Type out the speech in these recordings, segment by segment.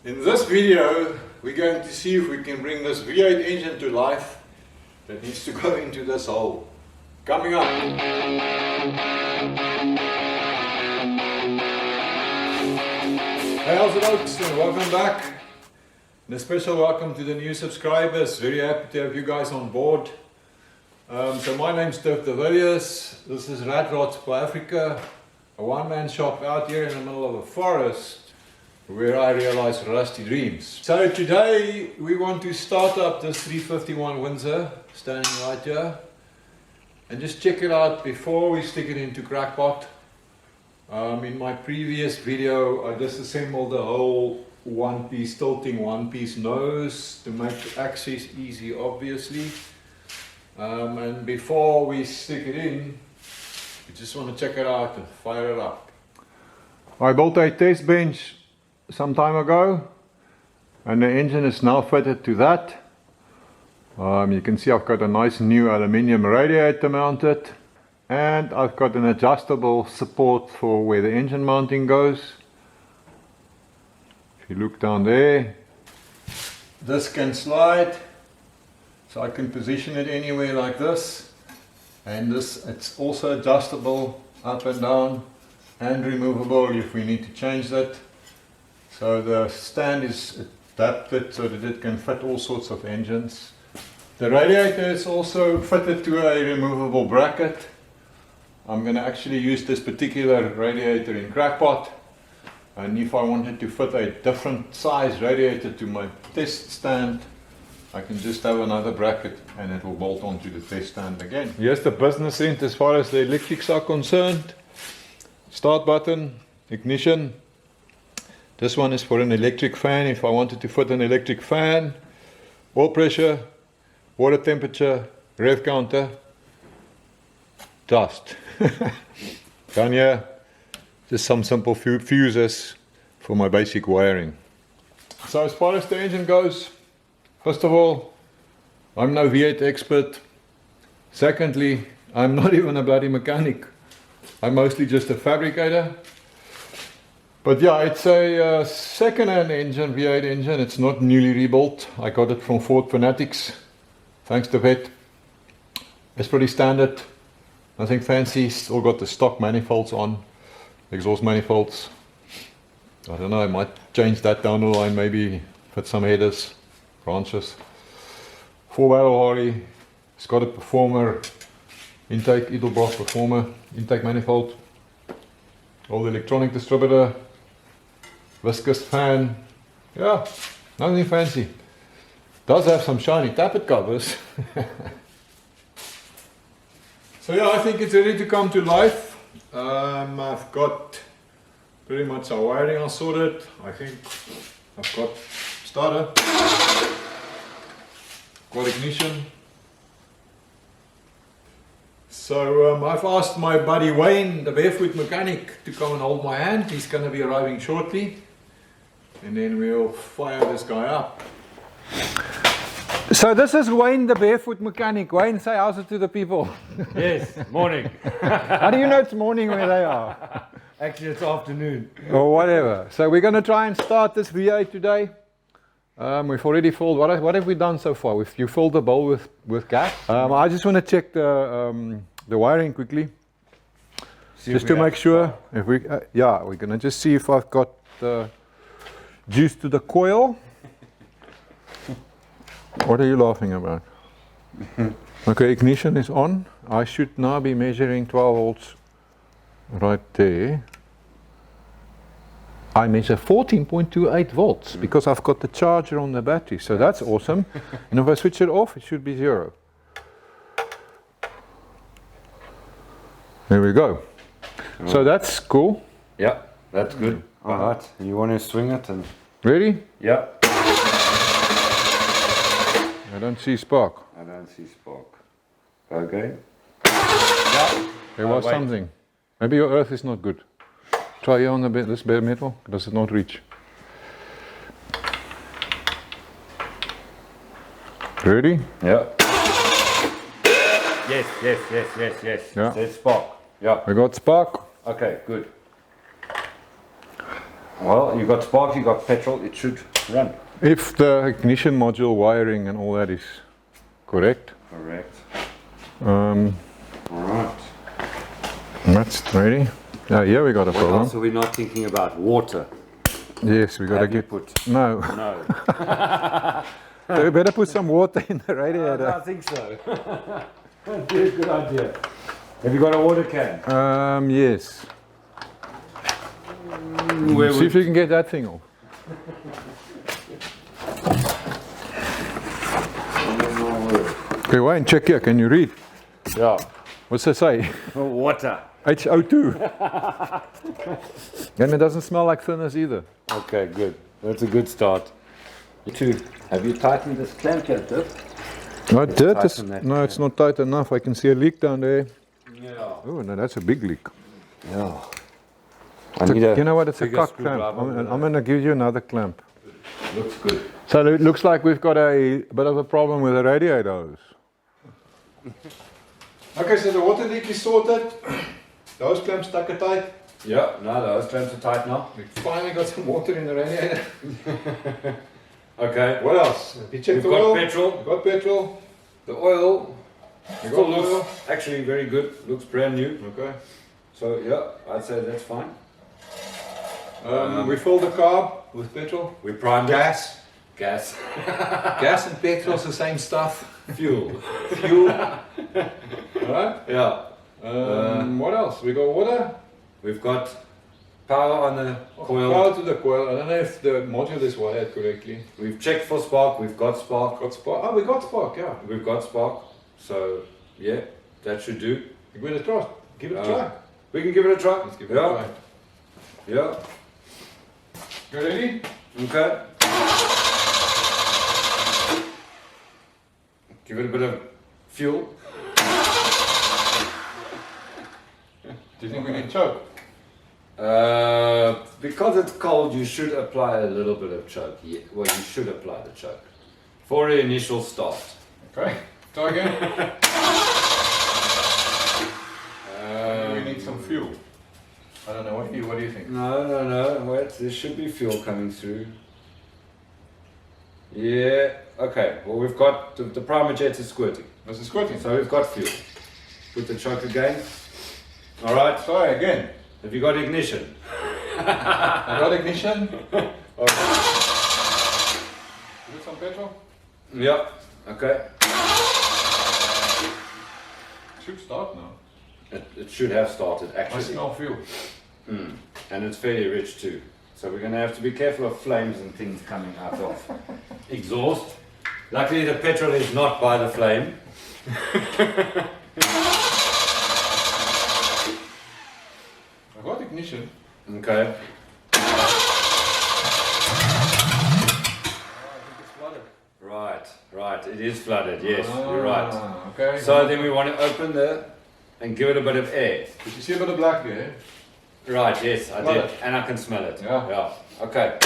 In this video, we're going to see if we can bring this V8 engine to life that needs to go into this hole. Coming up. Hey, how's it folks, and welcome back. And a special welcome to the new subscribers. Very happy to have you guys on board. So my name's Dirk de Villiers. This is Rat Rods for Africa, a one-man shop out here in the middle of a forest where I realize rusty dreams. So today we want to start up this 351 Windsor, standing right here, and just check it out before we stick it into Crackpot. In my previous video I disassembled the whole one-piece tilting one-piece nose to make access easy, obviously. And before we stick it in, we just want to check it out and fire it up. I built a test bench some time ago, and the engine is now fitted to that. You can see I've got a nice new aluminium radiator mounted, and I've got an adjustable support for where the engine mounting goes. If you look down there, this can slide, so I can position it anywhere like this, and this, it's also adjustable up and down and removable if we need to change that. So the stand is adapted so that it can fit all sorts of engines. The radiator is also fitted to a removable bracket. I'm going to actually use this particular radiator in Crackpot, and if I wanted to fit a different size radiator to my test stand, I can just have another bracket and it will bolt onto the test stand again. Here's the business end as far as the electrics are concerned. Start button, ignition. This one is for an electric fan if I wanted to fit an electric fan. Oil pressure, water temperature, rev counter, dust. Down here, just some simple fuses for my basic wiring. So as far as the engine goes, first of all, I'm no V8 expert. Secondly, I'm not even a bloody mechanic. I'm mostly just a fabricator. But yeah, it's a second-hand engine, V8 engine. It's not newly rebuilt. I got it from Ford Fanatics, thanks to Vet. It's pretty standard, nothing fancy. Still got the stock manifolds on, exhaust manifolds. I don't know, I might change that down the line, maybe fit some headers, branches. 4-barrel Harley. It's got a Performer intake, Edelbrock Performer intake manifold. Old electronic distributor. Viscous fan. Yeah, nothing fancy. Does have some shiny tappet covers. So yeah, I think it's ready to come to life. I've got pretty much our wiring all sorted. I think I've got starter, got ignition. So I've asked my buddy Wayne, the barefoot mechanic, to come and hold my hand. He's going to be arriving shortly, and then we'll fire this guy up. So this is Wayne, the barefoot mechanic. Wayne, say how's it to the people. Yes, morning. How do you know it's morning where they are? Actually, it's afternoon. Or whatever. So we're going to try and start this V8 today. We've already filled, what have we done so far? You filled the bowl with gas. I just want to check the wiring quickly, just to make sure. If we, yeah, we're going to just see if I've got juice to the coil. What are you laughing about? Okay, ignition is on. I should now be measuring 12 volts right there. I measure 14.28 volts because I've got the charger on the battery, so that's awesome. And if I switch it off, it should be 0. There we go. So that's cool. Yeah, that's good. All right, you want to swing it and... Ready? Yeah. I don't see spark. I don't see spark. Okay. Yeah. There was something. Maybe your earth is not good. Try here on this bare metal. Does it not reach? Ready? Yeah. Yes. Yeah. There's spark. Yeah. I got spark. Okay, good. Well, you got spark, you got petrol, it should run. If the ignition module wiring and all that is correct. Correct. Um, Alright. that's ready. Here we got a problem. Also, we're not thinking about water. Yes, we got to Have you get. put? No. No. So we better put some water in the radiator. I think so. Good idea. Have you got a water can? Yes. Where See if you can get that thing off. Okay, Wayne, check here. Can you read? Yeah. What's it say? Water. HO2. And it doesn't smell like thinners either. Okay, good. That's a good start. Have you tightened this clamp here, Dirk? No, dirt is, Tighten that no, it's not tight enough. I can see a leak down there. Yeah. Oh, no, that's a big leak. Yeah. You know what? It's a bigger cock clamp. screwdriver I'm going to give you another clamp. Looks good. So it looks like we've got a bit of a problem with the radiator hose. Okay, so the water leak is sorted. The hose clamp stuck it tight. Yeah, no, those clamps are tight now. We finally got some water in the radiator. Okay. What else? You checked We've the got oil? petrol. We've got petrol. The oil We still got oil. looks actually very good. Looks brand new. Okay. So yeah, I'd say that's fine. We filled the carb with petrol. We primed Gas. Gas. Gas and petrol is the same stuff. Fuel. Fuel. Alright. Yeah. What else? We got water. We've got power on the coil. Power to the coil. I don't know if the module is wired correctly. We've checked for spark. We've got spark. Got spark. Oh, we got spark, yeah. We've got spark. So yeah, that should do. Give it a try. Give it a try. We can give it a try. Let's give it a try. Yeah. You ready? Okay. Give it a bit of fuel. Do you think we need choke? Because it's cold, you should apply a little bit of choke. Yeah, well, you should apply the choke for the initial start. Okay. Try again. We need some fuel. I don't know. What do you think? No. Wait, there should be fuel coming through. Yeah. Okay. Well, we've got the primer jet is squirting. This is squirting. So we've got fuel. Put the choke again. All right. Try again. Have you got ignition? I got ignition. Okay. Give it some petrol. Yeah. Okay. Should start now. It should have started I actually. smell fuel. And it's fairly rich too. So we're going to have to be careful of flames and things coming out of exhaust. Luckily the petrol is not by the flame. I got ignition. Okay. Right, it is flooded, yes, you're right. Okay. So then we want to open and give it a bit of air. Did you see a bit of black there? Right, yes, I Smell did, it. and I can smell it. Yeah. Okay.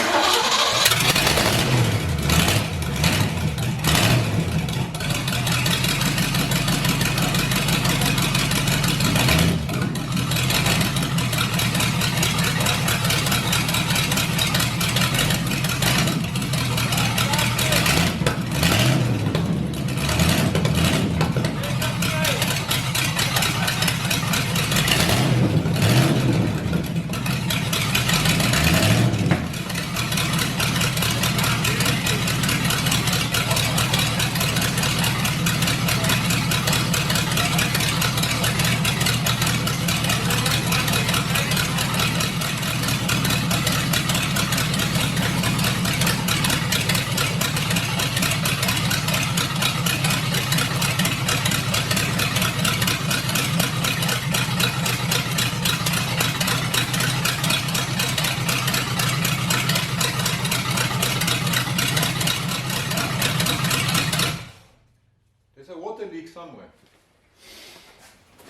There's a water leak somewhere.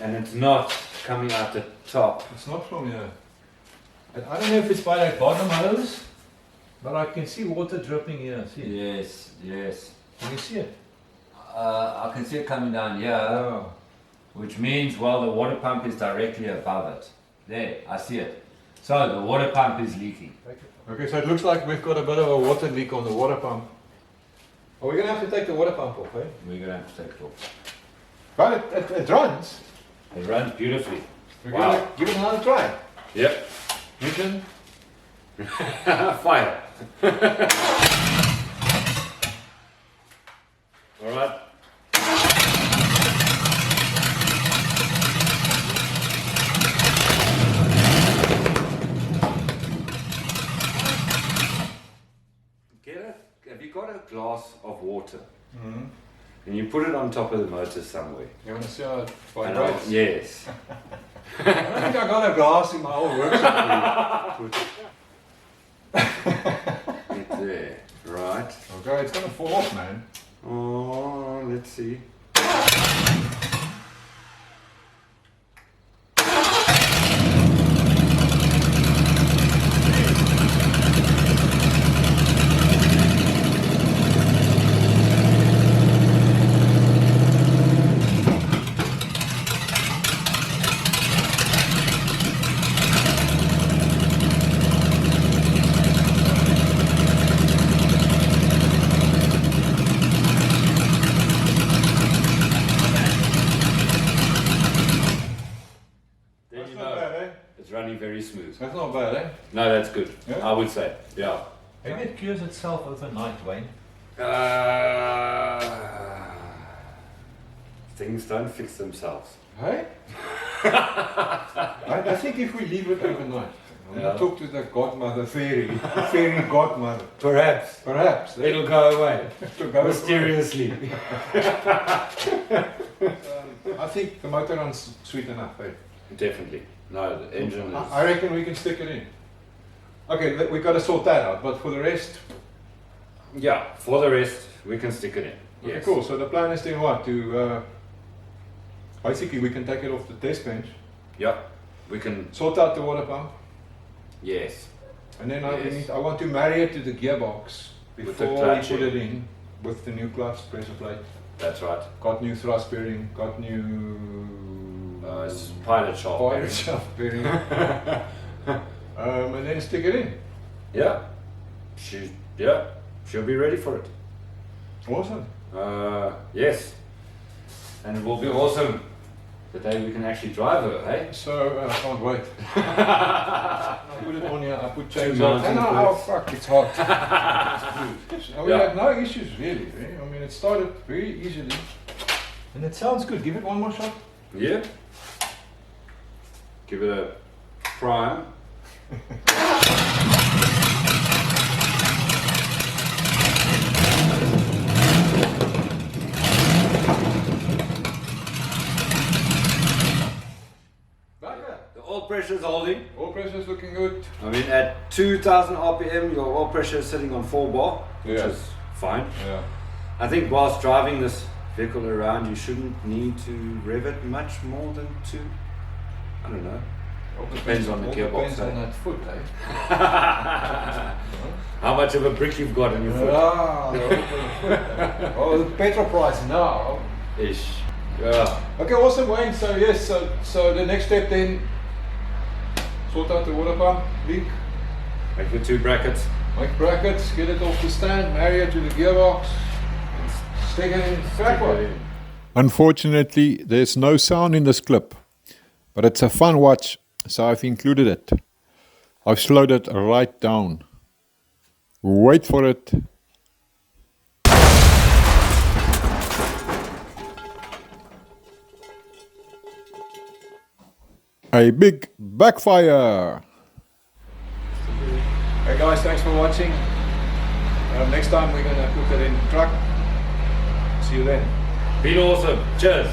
And it's not coming out the top. It's not from here. I don't know if it's by that bottom hose, but I can see water dripping here. See it? Yes. Can you see it? I can see it coming down here, which means, well, the water pump is directly above it. There, I see it. So the water pump is leaking. Okay, so it looks like we've got a bit of a water leak on the water pump. Are we going to have to take the water pump off, eh? We're going to have to take it off. But it runs. It runs beautifully. We're Wow. going to give it another try. Yep. Ignition. Fire. All right. Have you got a glass of water? Mm-hmm. And you put it on top of the motor somewhere. You want to see how it And vibrates? yes. I don't think I got a glass in my old workshop. It's there. Right. Okay, it's going to fall off, man. Oh, let's see. That's not bad, eh? It's running very smooth. That's not bad, eh? No, that's good. Yeah? I would say. Yeah. Maybe it cures itself overnight, Wayne. Things don't fix themselves. Hey? I think if we leave it overnight, I'm going to talk to the godmother fairy, fairy godmother. Perhaps. Perhaps. It'll go away. To go Mysteriously. I think the motor runs sweet enough, eh? Definitely. No, the engine is... I reckon we can stick it in. Okay, we've got to sort that out, but for the rest... Yeah, for the rest, we can stick it in. Okay, Yes. cool. So the plan is then what? To basically we can take it off the test bench, Yeah, we can... sort out the water pump, Yes. and then Yes. I want to marry it to the gearbox With the before we clutch put in. it in with the new clutch pressure plate. That's right. Got new thrust bearing, got new It's pilot shaft. pilot shaft bearing, and then stick it in. Yeah. She'll be ready for it. Awesome. Yes. And it will be awesome the day we can actually drive her, hey? So I can't wait. I put it on here. I put chains on. mountain And oh boots. fuck, it's hot. We Yeah. had no issues really. Eh? I mean, it started very easily, and it sounds good. Give it one more shot. Yeah. Give it a prime. The oil pressure is holding. Oil pressure's looking good. I mean, at 2000 RPM, your oil pressure is sitting on 4 bar, which Yeah. is fine. Yeah. I think whilst driving this vehicle around, you shouldn't need to rev it much more than 2. I don't know. Depends on the gearbox, Depends eh? on that foot, eh? How much of a brick you've got in your foot? Ah, the oil foot, eh? Oh, the petrol price now. Ish. Yeah. Okay, awesome, Wayne. So yes, so the next step then, sort out the water pump leak, Make the 2 brackets. make brackets, get it off the stand, marry it to the gearbox, stick it in Crackpot. Unfortunately, there's no sound in this clip, but it's a fun watch, so I've included it. I've slowed it right down. Wait for it. A big backfire. Hey guys, thanks for watching. Next time we're gonna put it in the truck. See you then. Been awesome. Cheers.